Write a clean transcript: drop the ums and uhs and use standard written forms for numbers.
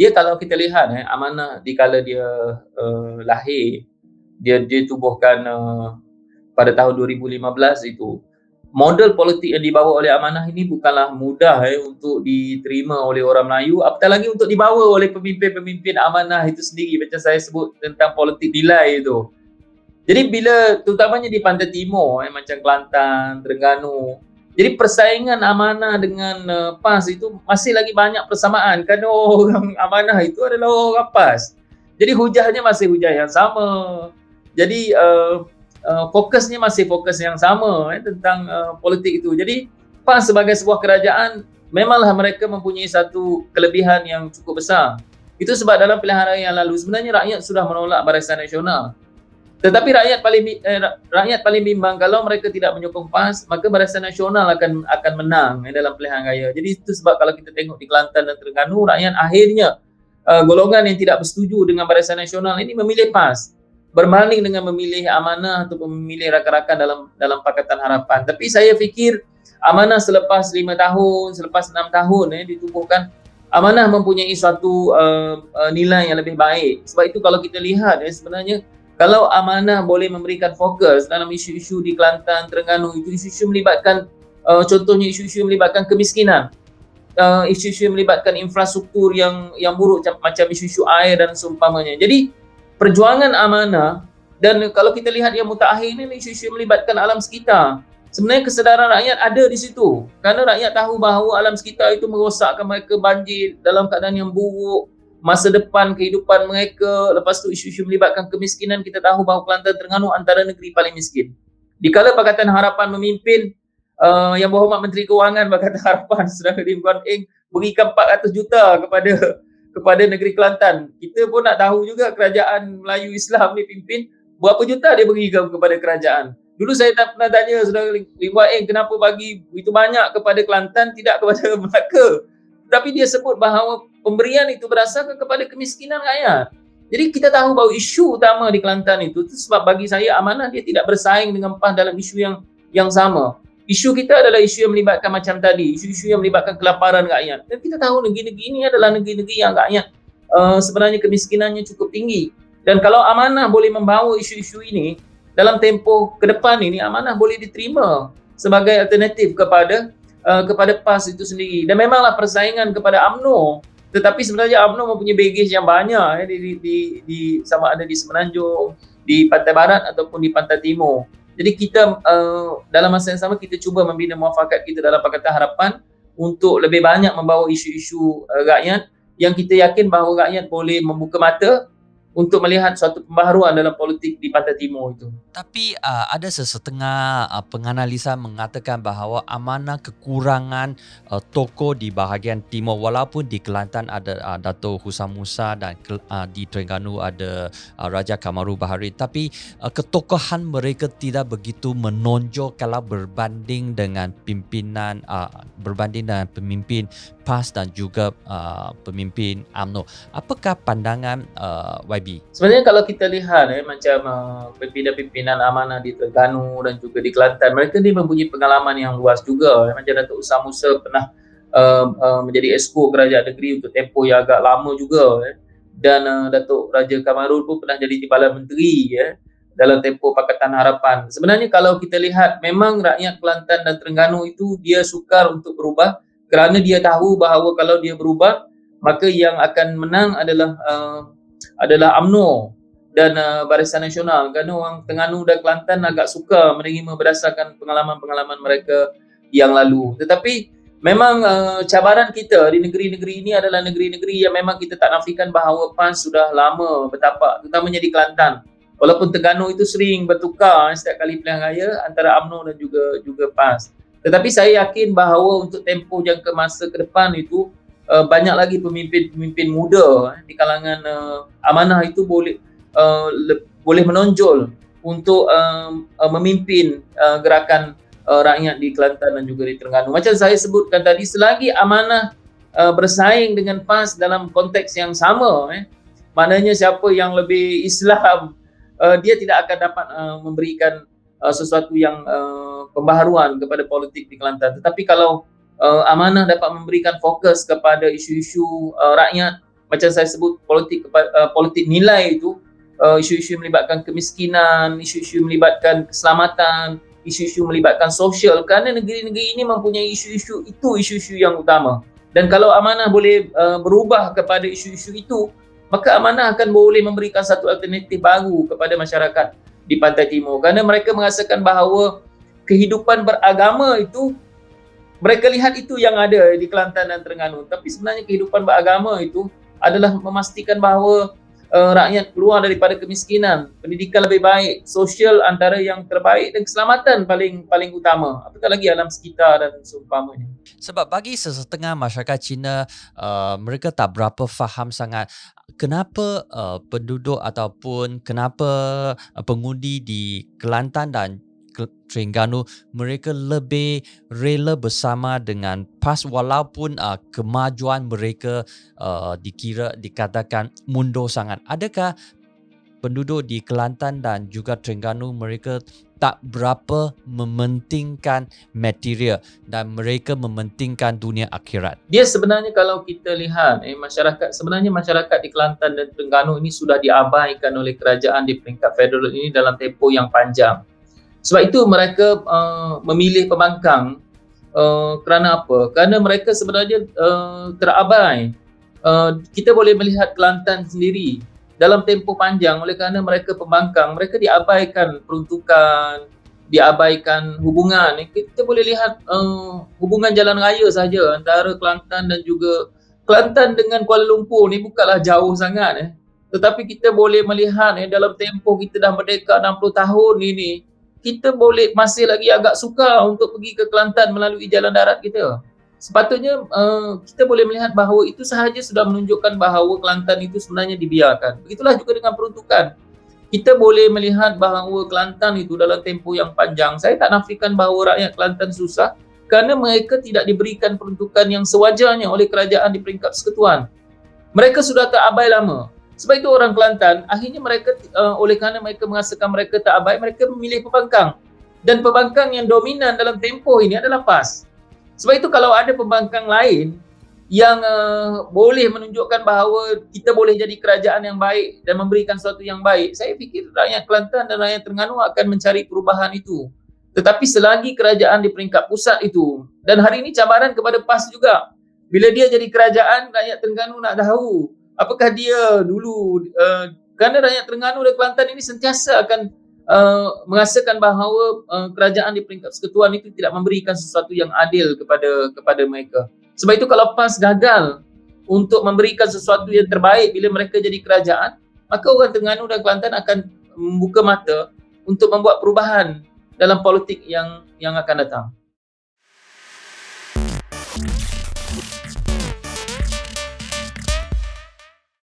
dia kalau kita lihat amanah dikala dia lahir, dia tubuhkan pada tahun 2015 itu. Model politik yang dibawa oleh amanah ini bukanlah mudah untuk diterima oleh orang Melayu, apatah lagi untuk dibawa oleh pemimpin-pemimpin amanah itu sendiri, macam saya sebut tentang politik nilai itu. Jadi bila terutamanya di pantai timur macam Kelantan, Terengganu, jadi persaingan amanah dengan PAS itu masih lagi banyak persamaan kerana orang amanah itu adalah orang PAS. Jadi hujahnya masih hujah yang sama. Jadi fokusnya masih fokus yang sama tentang politik itu. Jadi PAS sebagai sebuah kerajaan memanglah mereka mempunyai satu kelebihan yang cukup besar. Itu sebab dalam pilihan raya yang lalu sebenarnya rakyat sudah menolak Barisan Nasional. Tetapi rakyat paling bimbang kalau mereka tidak menyokong PAS, maka Barisan Nasional akan menang dalam pilihan raya. Jadi itu sebab kalau kita tengok di Kelantan dan Terengganu, rakyat akhirnya golongan yang tidak bersetuju dengan Barisan Nasional ini memilih PAS berbanding dengan memilih amanah atau memilih rakan-rakan dalam Pakatan Harapan. Tapi saya fikir amanah selepas 5 tahun, selepas 6 tahun ditubuhkan, amanah mempunyai suatu nilai yang lebih baik. Sebab itu kalau kita lihat sebenarnya kalau amanah boleh memberikan fokus dalam isu-isu di Kelantan, Terengganu, itu isu-isu melibatkan contohnya isu-isu melibatkan kemiskinan, isu-isu melibatkan infrastruktur yang buruk macam isu-isu air dan seumpamanya. Jadi perjuangan amanah, dan kalau kita lihat yang mutakhir ini isu-isu melibatkan alam sekitar. Sebenarnya kesedaran rakyat ada di situ. Kerana rakyat tahu bahawa alam sekitar itu merosakkan mereka, banjir dalam keadaan yang buruk, masa depan kehidupan mereka. Lepas tu isu-isu melibatkan kemiskinan, kita tahu bahawa Kelantan Terengganu antara negeri paling miskin. Dikala Pakatan Harapan memimpin, Yang Berhormat Menteri Kewangan Pakatan Harapan Saudara Lim Guan Eng berikan 400 juta kepada negeri Kelantan. Kita pun nak tahu juga kerajaan Melayu Islam ni pimpin, berapa juta dia berikan kepada kerajaan. Dulu saya tak pernah tanya Saudara Lim Guan Eng kenapa bagi begitu banyak kepada Kelantan, tidak kepada Melaka. Tapi dia sebut bahawa pemberian itu berdasarkan kepada kemiskinan rakyat. Jadi kita tahu bahawa isu utama di Kelantan itu sebab bagi saya amanah dia tidak bersaing dengan PAS dalam isu yang sama. Isu kita adalah isu yang melibatkan macam tadi, isu-isu yang melibatkan kelaparan rakyat. Dan kita tahu negeri-negeri ini adalah negeri-negeri yang rakyat sebenarnya kemiskinannya cukup tinggi. Dan kalau amanah boleh membawa isu-isu ini dalam tempoh ke depan ini, amanah boleh diterima sebagai alternatif kepada PAS itu sendiri. Dan memanglah persaingan kepada UMNO, tetapi sebenarnya UMNO mempunyai baggage yang banyak di sama ada di Semenanjung, di Pantai Barat ataupun di Pantai Timur. Jadi kita dalam masa yang sama kita cuba membina muafakat kita dalam Pakatan Harapan untuk lebih banyak membawa isu-isu rakyat yang kita yakin bahawa rakyat boleh membuka mata untuk melihat suatu pembaharuan dalam politik di Pantai Timur itu. Tapi ada sesetengah penganalisa mengatakan bahawa amanah kekurangan tokoh di bahagian timur, walaupun di Kelantan ada Dato' Husam Musa dan di Terengganu ada Raja Kamaru Bahari, tapi ketokohan mereka tidak begitu menonjol kalau berbanding dengan pimpinan pemimpin PAS dan juga pemimpin UMNO. Apakah pandangan YB? Sebenarnya kalau kita lihat macam pimpinan-pimpinan amanah di Terengganu dan juga di Kelantan, mereka ni mempunyai pengalaman yang luas juga. Macam Dato' Husam Musa pernah menjadi esko kerajaan negeri untuk tempoh yang agak lama juga. Dan Dato' Raja Kamarul pun pernah jadi Timbalan Menteri dalam tempoh Pakatan Harapan. Sebenarnya kalau kita lihat, memang rakyat Kelantan dan Terengganu itu dia sukar untuk berubah kerana dia tahu bahawa kalau dia berubah, maka yang akan menang adalah UMNO dan Barisan Nasional. Kerana orang Terengganu dan Kelantan agak suka menerima berdasarkan pengalaman-pengalaman mereka yang lalu. Tetapi memang cabaran kita di negeri-negeri ini adalah negeri-negeri yang memang kita tak nafikan bahawa PAS sudah lama bertapak, terutamanya di Kelantan. Walaupun Terengganu itu sering bertukar setiap kali pilihan raya antara UMNO dan juga PAS. Tetapi saya yakin bahawa untuk tempoh jangka masa ke depan itu banyak lagi pemimpin-pemimpin muda di kalangan amanah itu boleh menonjol untuk memimpin gerakan rakyat di Kelantan dan juga di Terengganu. Macam saya sebutkan tadi, selagi amanah bersaing dengan PAS dalam konteks yang sama, maknanya siapa yang lebih Islam, dia tidak akan dapat memberikan sesuatu yang pembaharuan kepada politik di Kelantan. Tetapi kalau amanah dapat memberikan fokus kepada isu-isu rakyat, macam saya sebut politik nilai itu, isu-isu melibatkan kemiskinan, isu-isu melibatkan keselamatan, isu-isu melibatkan sosial, kerana negeri-negeri ini mempunyai isu-isu yang utama. Dan kalau amanah boleh berubah kepada isu-isu itu, maka amanah akan boleh memberikan satu alternatif baru kepada masyarakat di Pantai Timur, kerana mereka merasakan bahawa kehidupan beragama itu, mereka lihat itu yang ada di Kelantan dan Terengganu, tapi sebenarnya kehidupan beragama itu adalah memastikan bahawa rakyat keluar daripada kemiskinan, pendidikan lebih baik, sosial antara yang terbaik, dan keselamatan paling utama, apatah lagi alam sekitar dan seumpamanya. Sebab bagi sesetengah masyarakat Cina, mereka tak berapa faham sangat kenapa penduduk ataupun kenapa pengundi di Kelantan dan Terengganu mereka lebih rela bersama dengan PAS walaupun kemajuan mereka dikatakan mundur sangat. Adakah penduduk di Kelantan dan juga Terengganu mereka tak berapa mementingkan material dan mereka mementingkan dunia akhirat? Dia sebenarnya kalau kita lihat masyarakat di Kelantan dan Terengganu ini sudah diabaikan oleh kerajaan di peringkat federal ini dalam tempoh yang panjang. Sebab itu mereka memilih pembangkang kerana apa? Kerana mereka sebenarnya terabai. Kita boleh melihat Kelantan sendiri dalam tempoh panjang, oleh kerana mereka pembangkang, mereka diabaikan peruntukan, diabaikan hubungan. Kita boleh lihat hubungan jalan raya saja antara Kelantan dan juga Kelantan dengan Kuala Lumpur ni bukanlah jauh sangat. Tetapi kita boleh melihat dalam tempoh kita dah merdeka 60 tahun ini, kita masih lagi agak sukar untuk pergi ke Kelantan melalui jalan darat kita. Sepatutnya kita boleh melihat bahawa itu sahaja sudah menunjukkan bahawa Kelantan itu sebenarnya dibiarkan. Begitulah juga dengan peruntukan. Kita boleh melihat bahawa Kelantan itu dalam tempoh yang panjang, saya tak nafikan bahawa rakyat Kelantan susah kerana mereka tidak diberikan peruntukan yang sewajarnya oleh kerajaan di peringkat persekutuan. Mereka sudah terabai lama. Sebab itu orang Kelantan, akhirnya mereka oleh kerana mereka merasakan mereka tak abai, mereka memilih pembangkang. Dan pembangkang yang dominan dalam tempoh ini adalah PAS. Sebab itu kalau ada pembangkang lain yang boleh menunjukkan bahawa kita boleh jadi kerajaan yang baik dan memberikan sesuatu yang baik, saya fikir rakyat Kelantan dan rakyat Terengganu akan mencari perubahan itu. Tetapi selagi kerajaan di peringkat pusat itu, dan hari ini cabaran kepada PAS juga, bila dia jadi kerajaan, rakyat Terengganu nak tahu apakah dia dulu, kerana rakyat Terengganu dan Kelantan ini sentiasa akan merasakan bahawa kerajaan di peringkat persekutuan itu tidak memberikan sesuatu yang adil kepada mereka. Sebab itu kalau PAS gagal untuk memberikan sesuatu yang terbaik bila mereka jadi kerajaan, maka orang Terengganu dan Kelantan akan membuka mata untuk membuat perubahan dalam politik yang akan datang.